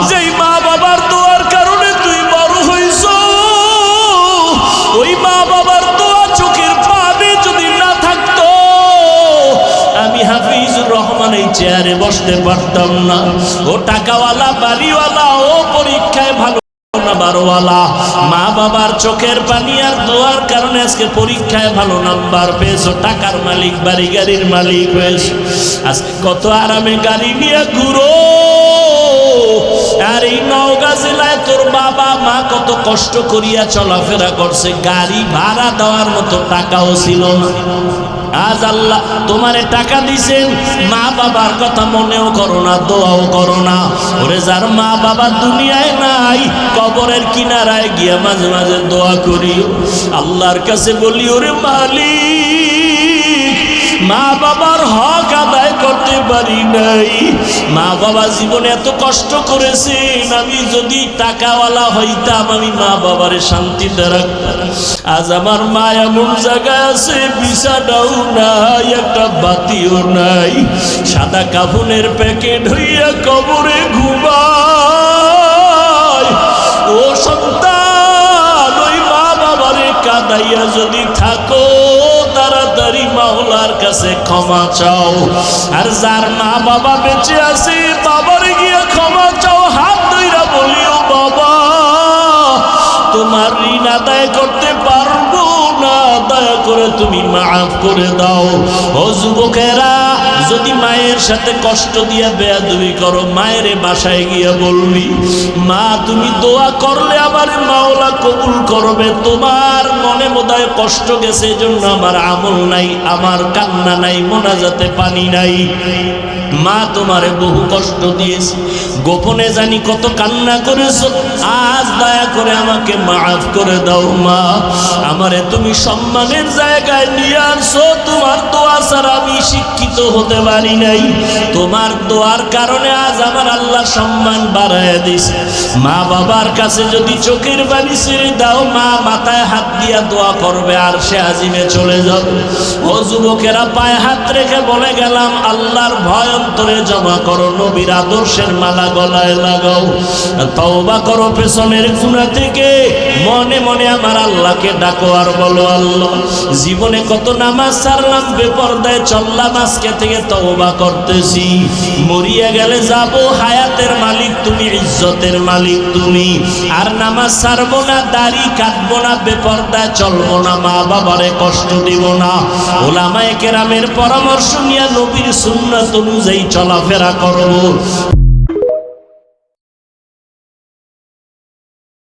যেই মা বাবার দোয়ার কারণে তুই বড় হইছ, ওই মা বাবার দোয়া চোখের পানি যদি না থাকতো আমি হাফিজুর রহমান এই চেয়ারে বসতে পারতাম না। ও টাকাওয়ালা বাড়িওয়ালা, ও পরীক্ষায় ভালো নাম্বারওয়ালা, মা বাবার চোখের পানি আর দোয়ার কারণে আজকে পরীক্ষায় ভালো নাম্বার পেয়েছো, টাকার মালিক, বাড়ি গাড়ির মালিক হয়েছে। আজকে কত আরামে গাড়ি নিয়ে ঘুরো। আর এই নওগাঁ জেলায় তোর বাবা মা কত কষ্ট করিয়া চলাফেরা করছে, গাড়ি ভাড়া দেওয়ার মতো টাকাও ছিল না। আজ আল্লাহ তোমারে টাকা দিছেন, মা বাবার কথা মনেও করো না, দোয়াও করো না। ওরে যার মা বাবা দুনিয়ায় নাই, কবরের কিনারায় গিয়া মাঝে মাঝে দোয়া করিও, আল্লাহর কাছে বলি, ওরে মালিক, মা বাবার হক আদায় করতে পারি নাই, মা বাবা জীবনে এত কষ্ট করেছেন, আমি যদি টাকাওয়ালা হইতাম আমি মা বাবারে শান্তিতে রাখতাম। আজ আমার মা এমন জায়গায় আছে, বিছানাও নাই, একটা বাতিও নাই, সাদা কাফনের প্যাকেট হইয়া কবরে ঘুমায়। ও সন্তান, ওই মা বাবারে কাঁদাইয়া যদি থাকো, তাড়াতাড়ি মাওলার কাছে ক্ষমা চাও। আর যার মা বাবা বেঁচে আছে, বাবারে গিয়ে ক্ষমা চাও, হাত ধইরা বলিও, বাবা তোমার ঋণ আদায় করতে পারবো না, দয়া করে তুমি মাফ করে দাও। ও যুবকেরা, যদি মায়ের সাথে কষ্ট দিয়া বেয়াদবি করো, মায়ের বাসায় গিয়ে বলবি, মা তুমি দোয়া করলে আমার মাওলা কবুল করবে, তোমার মনে বোধহয় কষ্ট গেছে, এজন্য আমার আমল নাই, আমার কান্না নাই, মোনাজাতে পানি নাই। মা তোমারে বহু কষ্ট দিয়েছে, গোপনে জানি কত কান্না করেছো, আজ দয়া করে আমাকে মাফ করে দাও। মা আমারে তুমি সম্মানের জায়গায় নিয়ে আসো, তোমার দোয়া ছাড়া আমি শিক্ষিত হতে পারি নাই, তোমার দোয়ার কারণে আজ আমার আল্লাহ সম্মান বাড়ায় দিছে। মা বাবার কাছে যদি চোখের পানি ছেড়ে দাও, মা মাথায় হাত দিয়া দোয়া করবে, আর সে আজিমে চলে যাবে। ও যুবকেরা, পায়ে হাত রেখে বলে গেলাম, আল্লাহর ভয় অন্তরে জমা করো, নবীর আদর্শের মালা গলায় লাগাও, তওবা করো পেছনের গুনাহ থেকে, মনে মনে আমার আল্লাহকে ডাকো আর বলো, আল্লাহ জীবনে কত নামাজ ছাড়লাম, বেপরদায় চললাম, আজকে থেকে তওবা করতেছি, মরিয়া গেলে যাব, হায়াতের মালিক তুমি, ইজ্জতের মালিক তুমি, আর নামাজ ছাড়বো না, দাড়ি কাটবো না, বেপরদায় চলবো না, মা বাবারে কষ্ট দিব না। ওলামায়ে কেরামের পরামর্শ নিয়ে নবীর সুন্নাত অনুযায়ী চলাফেরা করব।